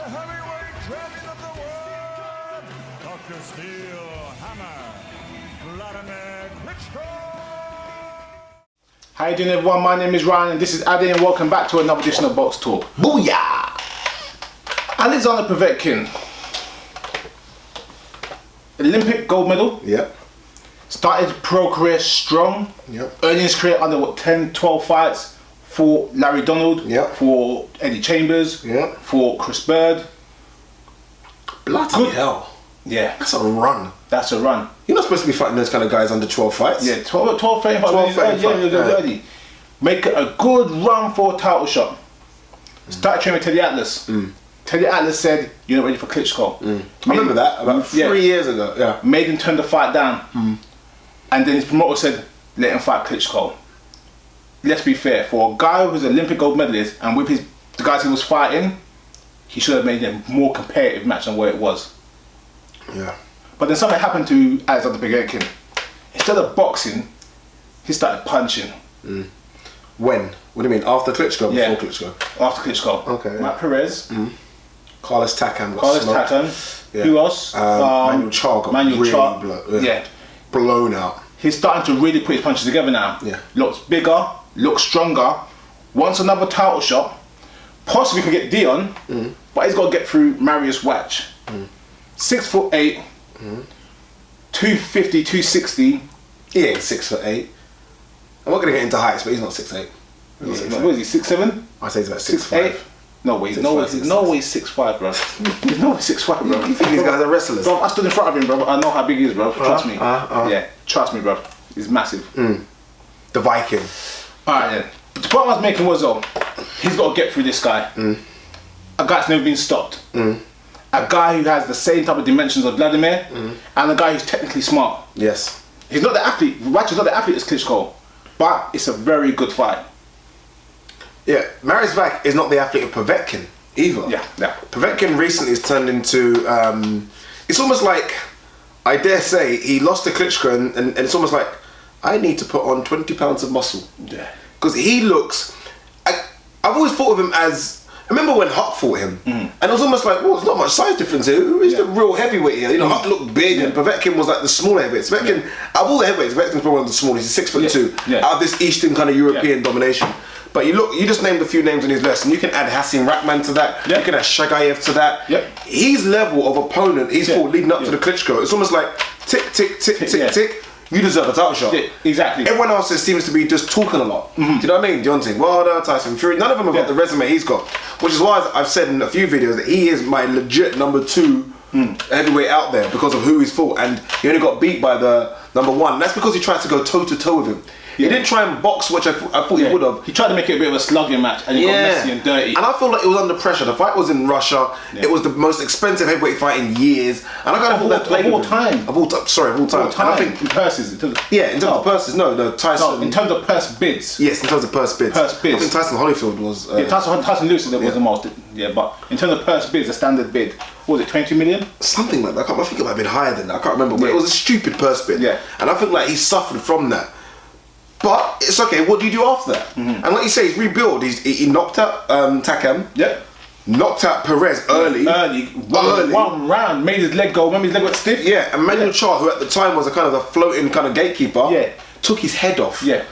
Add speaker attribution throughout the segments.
Speaker 1: heavyweight champion of the world, Dr. Steel Hammer, Vladimir Klitschko.
Speaker 2: How you doing, everyone? My name is Ryan and this is Adi, and welcome back to another edition of Boxtalk. Booyah! Alexander Povetkin, Olympic gold medal.
Speaker 3: Yep.
Speaker 2: Started pro career strong.
Speaker 3: Yep.
Speaker 2: Earning his career under 10, 12 fights for Larry Donald.
Speaker 3: Yep.
Speaker 2: For Eddie Chambers.
Speaker 3: Yep.
Speaker 2: For Chris Bird.
Speaker 3: Bloody hell.
Speaker 2: Yeah.
Speaker 3: That's a run.
Speaker 2: That's a run.
Speaker 3: You're not supposed to be fighting those kind of guys under 12 fights.
Speaker 2: Yeah, 12 fights.
Speaker 3: 12 fights.
Speaker 2: Early. Make a good run for a title shot. Started training with Teddy Atlas. Teddy Atlas said, "You're not ready for Klitschko."
Speaker 3: I remember that about 3 years ago. Yeah.
Speaker 2: Made him turn the fight down. And then his promoter said, "Let him fight Klitschko." Let's be fair, for a guy who's an Olympic gold medalist and with the guys he was fighting, he should have made a more competitive match than what it was.
Speaker 3: Yeah.
Speaker 2: But then something happened to Alexander Povetkin. Instead of boxing, he started punching.
Speaker 3: When? What do you mean? After Klitschko?
Speaker 2: Yeah.
Speaker 3: Before Klitschko?
Speaker 2: After Klitschko.
Speaker 3: Okay, yeah.
Speaker 2: Matt Perez.
Speaker 3: Carlos Takam got
Speaker 2: Carlos
Speaker 3: smoked.
Speaker 2: Takam.
Speaker 3: Yeah.
Speaker 2: Who else?
Speaker 3: Manuel Char got really blown out.
Speaker 2: He's starting to really put his punches together now.
Speaker 3: Yeah.
Speaker 2: Looks bigger, looks stronger, wants another title shot, possibly could get Dion, but he's got to get through Mariusz Wach. 6'8", 250, 260.
Speaker 3: He ain't 6'8". I'm not going to get into heights, but he's not 6'8".
Speaker 2: What is he, 6'7"?
Speaker 3: I say he's about
Speaker 2: 6'8".
Speaker 3: 6'5".
Speaker 2: No way, no way, he's 6'5", bro. No way, 6'5", bro.
Speaker 3: You think these guys are wrestlers?
Speaker 2: Bro, I stood in front of him, bro. I know how big he is, bro. Trust me. Yeah, trust me, bro. He's massive.
Speaker 3: The Viking.
Speaker 2: Alright then. The point I was making was, he's got to get through this guy. A guy that's never been stopped. A guy who has the same type of dimensions of Vladimir, and a guy who's technically smart.
Speaker 3: Yes.
Speaker 2: He's not the athlete. Wach is not the athlete as Klitschko, but it's a very good fight.
Speaker 3: Yeah, Mariusz Wach is not the athlete of Povetkin either.
Speaker 2: Yeah.
Speaker 3: Povetkin recently has turned into, it's almost like, I dare say, he lost to Klitschko and it's almost like, I need to put on 20 pounds of muscle.
Speaker 2: Yeah.
Speaker 3: Because he looks, I've always thought of him as, I remember when Huck fought him, and it was almost like, well, there's not much size difference here. Who is the real heavyweight here? You know, Huck looked big, and Povetkin was like the smaller heavyweight. Povetkin, out of all the heavyweights, Povetkin's probably one of the smallest. He's 6'2", out of this Eastern kind of European domination. But you just named a few names on his list, and you can add Hassim Rahman to that. You can add Shagayev to that. His level of opponent he's fought leading up to the Klitschko, it's almost like tick, tick, tick, tick, tick. You deserve a title shot.
Speaker 2: Yeah, exactly.
Speaker 3: Everyone else seems to be just talking a lot. Do you know what I mean? Deontay Wilder, Tyson Fury, none of them have got the resume he's got. Which is why I've said in a few videos that he is my legit number 2 heavyweight out there because of who he's fought. And he only got beat by the number 1. And that's because he tried to go toe to toe with him. He didn't try and box, which I thought he would have.
Speaker 2: He tried to make it a bit of a slugging match, and he got messy and dirty.
Speaker 3: And I feel like it was under pressure. The fight was in Russia. It was the most expensive heavyweight fight in years. And I kind of thought that played
Speaker 2: of all time.
Speaker 3: Of all time. And I think
Speaker 2: in purses. In terms
Speaker 3: of purses. No, Tyson.
Speaker 2: No, in terms of purse bids.
Speaker 3: Yes, in terms of purse bids.
Speaker 2: Purse bids.
Speaker 3: I think Tyson Holyfield was.
Speaker 2: Tyson Lewis was the most. Yeah, but in terms of purse bids, the standard bid, what was it, 22 million?
Speaker 3: Something like that. I think it might have been higher than that. I can't remember. But it was a stupid purse bid.
Speaker 2: Yeah.
Speaker 3: And I think like he suffered from that. But it's okay. What do you do after that? And like you say, he's rebuilt. He knocked out Takam.
Speaker 2: Yeah.
Speaker 3: Knocked out Perez early.
Speaker 2: One round, made his leg go. Remember his leg got stiff.
Speaker 3: Yeah. And Manuel Char, who at the time was a kind of a floating kind of gatekeeper. Took his head off.
Speaker 2: Yeah.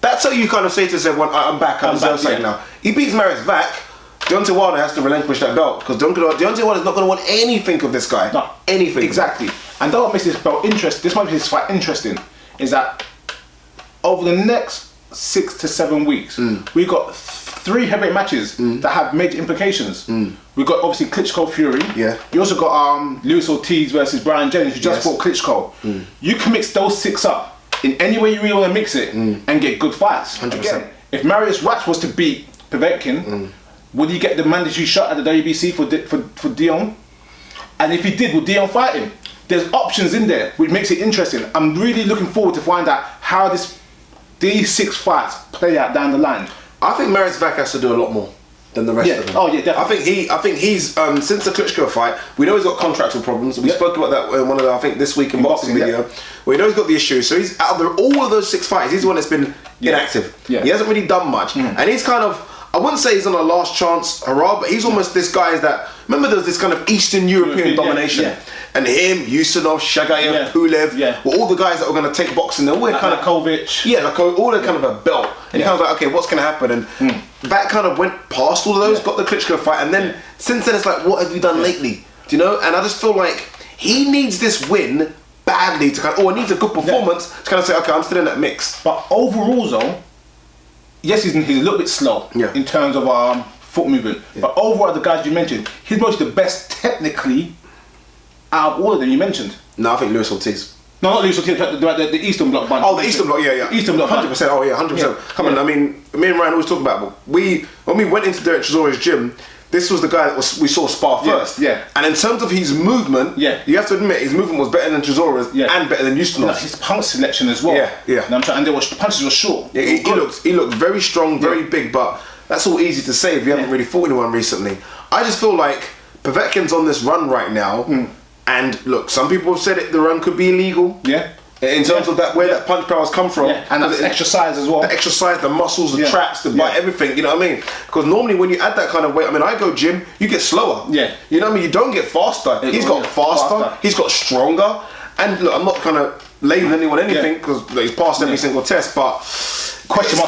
Speaker 3: That's how you kind of say to everyone, I'm back. I'm back now. He beats Mariusz Wach. Deontay Wilder has to relinquish that belt because Deontay Wilder is not going to want anything of this guy.
Speaker 2: No.
Speaker 3: Anything.
Speaker 2: Exactly. And that what makes this belt interesting. This might make this fight interesting. Is that over the next 6 to 7 weeks, we've got 3 heavyweight matches that have major implications. We've got obviously Klitschko Fury.
Speaker 3: Yeah.
Speaker 2: You also got Luis Ortiz versus Brian Jennings, who just fought Klitschko. You can mix those 6 up in any way you really want to mix it and get good fights.
Speaker 3: 100%.
Speaker 2: Again, if Mariusz Wach was to beat Povetkin, would he get the mandatory shot at the WBC for Dion? And if he did, would Dion fight him? There's options in there, which makes it interesting. I'm really looking forward to find out how these 6 fights play out down the line.
Speaker 3: I think Mariusz Wach has to do a lot more than the rest of them.
Speaker 2: Oh yeah, definitely.
Speaker 3: I think he's since the Klitschko fight, we know he's got contractual problems. We spoke about that in one of the, I think this week in boxing video. We know he's got the issue. So he's out of all of those 6 fights, he's the one that's been inactive. He hasn't really done much, and he's kind of, I I wouldn't say he's on a last chance hurrah, but he's almost this guy that, remember there was this kind of Eastern European domination.
Speaker 2: Yeah.
Speaker 3: And him, Yusunov, Shagayev, Pulev, were all the guys that were going to take boxing. They're all kind of
Speaker 2: Kovic.
Speaker 3: Yeah, like all the kind of a belt. And you're kind of like, okay, what's going to happen? And that kind of went past all of those, got the Klitschko fight, and then since then it's like, what have you done lately? Do you know? And I just feel like he needs this win badly to kind of, or needs a good performance to kind of say, okay, I'm still in that mix.
Speaker 2: But overall, though, yes, he's a little bit slow in terms of foot movement. But overall, the guys you mentioned, he's mostly the best technically out of all of them you mentioned.
Speaker 3: No, I think Luis Ortiz.
Speaker 2: No, not Luis Ortiz, the Eastern Bloc bunch.
Speaker 3: Oh, the Eastern Bloc, yeah.
Speaker 2: Eastern Bloc
Speaker 3: 100%, oh yeah, 100%. Come on, I mean, me and Ryan always talk about it. When we went into Derek Chisore's gym, this was the guy that we saw spar first.
Speaker 2: Yeah.
Speaker 3: And in terms of his movement, you have to admit, his movement was better than Chisore's and better than Ustinov's.
Speaker 2: His punch selection as well.
Speaker 3: Yeah.
Speaker 2: And the punches were short.
Speaker 3: Yeah, he looked very strong, very big, but that's all easy to say if you haven't really fought anyone recently. I just feel like Povetkin's on this run right now. And look, some people have said the run could be illegal. Yeah. In terms of that, where that punch powers come from.
Speaker 2: Yeah. And that's extra size as well.
Speaker 3: The extra size, the muscles, the traps, the bite, everything, you know what I mean? Because normally when you add that kind of weight, I mean, I go gym, you get slower. Yeah. You know what I mean? You don't get faster. He's got faster, he's got stronger. And look, I'm not kind of labeling anyone anything because he's passed every single test, but question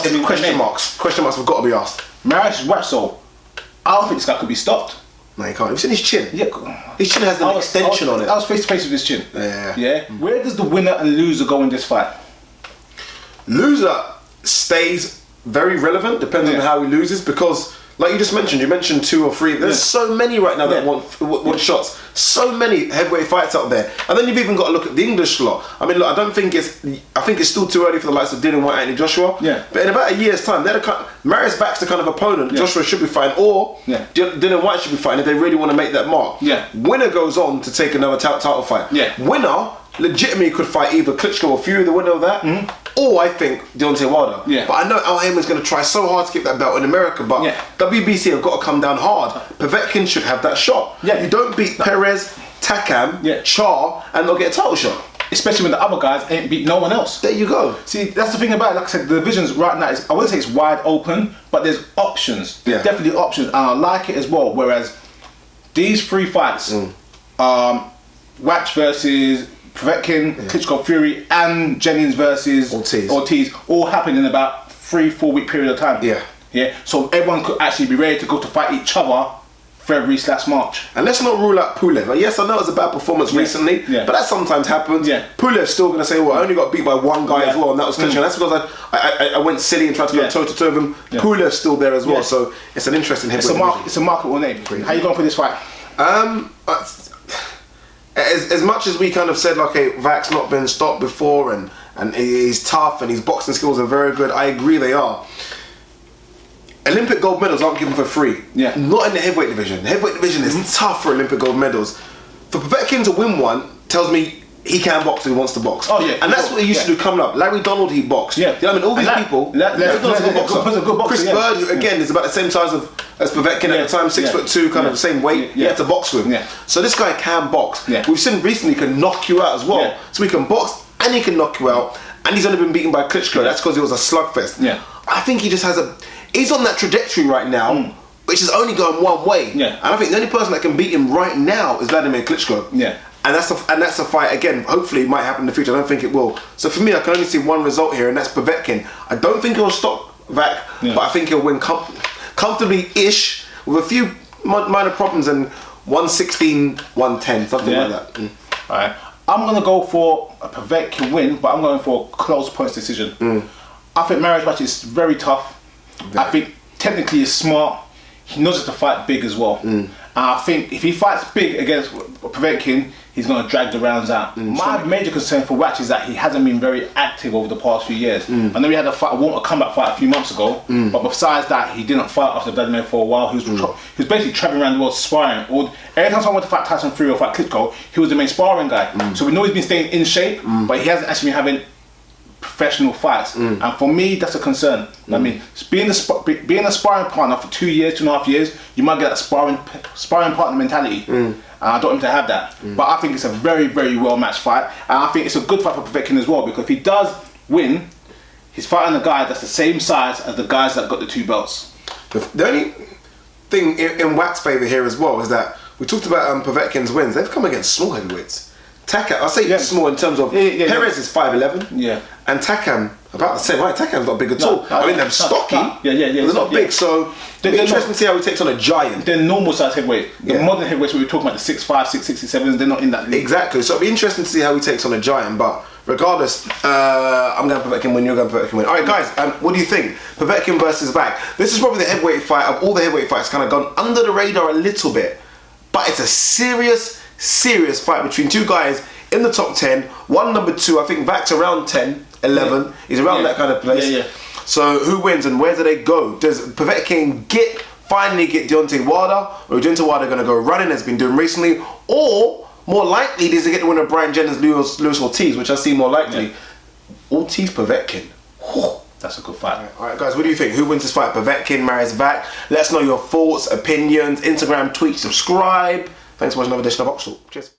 Speaker 3: marks have got to be asked.
Speaker 2: Mariusz Wach, I don't think this guy could be stopped.
Speaker 3: No, he can't. Have you seen his chin?
Speaker 2: Yeah.
Speaker 3: His chin has an extension on it.
Speaker 2: I was face to face with his chin.
Speaker 3: Yeah.
Speaker 2: Where does the winner and loser go in this fight?
Speaker 3: Loser stays very relevant depending on how he loses because, like you just mentioned, you mentioned 2 or 3. There's so many right now that want shots. So many heavyweight fights out there. And then you've even got to look at the English lot. I mean, look, I think it's still too early for the likes of Dylan White, Anthony Joshua. Yeah. But in about a year's time, Mariusz Wach's the kind of opponent Joshua should be fighting, or Dylan White should be fighting if they really want to make that mark. Yeah. Winner goes on to take another title fight. Yeah. Winner legitimately could fight either Klitschko or Fury, the winner of that, or I think Deontay Wilder. Yeah. But I know Al Haymon's going to try so hard to get that belt in America, but WBC have got to come down hard. Povetkin should have that shot. Yeah. You don't beat Perez, Takam, Char, and not get a title shot.
Speaker 2: Especially when the other guys ain't beat no one else.
Speaker 3: There you go.
Speaker 2: See, that's the thing about it. Like I said, the divisions right now, I wouldn't say it's wide open, but there's options. There's definitely options, and I like it as well. Whereas these 3 fights, Wach versus Povetkin, Klitschko Fury, and Jennings versus Ortiz all happened in about 3-4 week period of time. Yeah. So everyone could actually be ready to go to fight each other February/March.
Speaker 3: And let's not rule out Pulev. Yes, I know it was a bad performance recently, but that sometimes happens. Pulev's still going to say, well, I only got beat by one guy as well, and that was Klitschko. And that's because I went silly and tried to go toe-to-toe with him. Pulev's still there as well, so it's an interesting heavyweight.
Speaker 2: It's a marketable name. How you going for this fight?
Speaker 3: As much as we kind of said, like, hey, Wach's not been stopped before and he's tough and his boxing skills are very good, I agree they are. Olympic gold medals aren't given for free. Yeah. Not in the heavyweight division. The heavyweight division is tough for Olympic gold medals. For Povetkin to win one tells me he can box if he wants to box. Oh yeah. And that's what he used to do coming up. Larry Donald, he boxed. Yeah. You know what I mean? All these people. Larry Donald's a good boxer. Chris Bird, who again is about the same size as Povetkin at the time, 6'2", kind of the same weight. He had to box with him. So this guy can box. We've seen recently he can knock you out as well. So he can box and he can knock you out. And he's only been beaten by Klitschko. That's because it was a slugfest. Yeah. I think he just has he's on that trajectory right now, which is only going one way. Yeah. And I think the only person that can beat him right now is Vladimir Klitschko. Yeah. And that's a fight, again, hopefully it might happen in the future. I don't think it will. So for me, I can only see one result here, and that's Povetkin. I don't think he'll stop Wach, but I think he'll win comfortably-ish with a few minor problems and 116, 110, something like that.
Speaker 2: Alright. I'm going to go for a Povetkin win, but I'm going for a close points decision. I think Mariusz Wach is very tough. I think technically he's smart. He knows how to fight big as well. And I think if he fights big against Povetkin, he's going to drag the rounds out. My major concern for Wach is that he hasn't been very active over the past few years. I know he had a comeback fight a few months ago, but besides that, he didn't fight after Vladimir for a while. He was basically traveling around the world sparring. Every time someone went to fight Tyson Fury or fight Klitschko, he was the main sparring guy. So we know he's been staying in shape, but he hasn't actually been having professional fights, and for me that's a concern. I mean, being a sparring partner for 2 years, 2.5 years, you might get that sparring partner mentality. I don't want him to have that. But I think it's a very, very well matched fight, and I think it's a good fight for Povetkin as well, because if he does win, he's fighting a guy that's the same size as the guys that got the 2 belts.
Speaker 3: The only thing in Wack's favour here as well is that we talked about Povetkin's wins. They've come against small heavyweights. Takam, I'll say small in terms of Perez is 5'11", and Takam about the same height. Takam's not big at all. I mean, they're stocky. They're not big, so it'll be interesting to see how he takes on a giant.
Speaker 2: They're normal size heavyweight. The modern heavyweights we were talking about, the 6'5", 6'6", 6'7", they're not in that league.
Speaker 3: Exactly. So it'll be interesting to see how he takes on a giant. But regardless, I'm going to Povetkin win. You're going to Povetkin win. All right, guys. What do you think? Povetkin versus Wach. This is probably the heavyweight fight of all the heavyweight fights. Kind of gone under the radar a little bit, but it's a serious fight between two guys in the top 10. One number 2. I think Wach's around 10, 11. He's around that kind of place. So who wins and where do they go? Does Povetkin finally get Deontay Wilder, or is Deontay Wilder going to go running as he's been doing recently, or more likely does he get the winner of Brian Jenner's Luis Ortiz, which I see more likely. Ortiz Povetkin.
Speaker 2: That's a good fight.
Speaker 3: All right, guys, what do you think? Who wins this fight? Povetkin, Mariusz Wach? Let us know your thoughts, opinions, Instagram, tweet, subscribe. Thanks for watching another edition of Boxtalk. Cheers.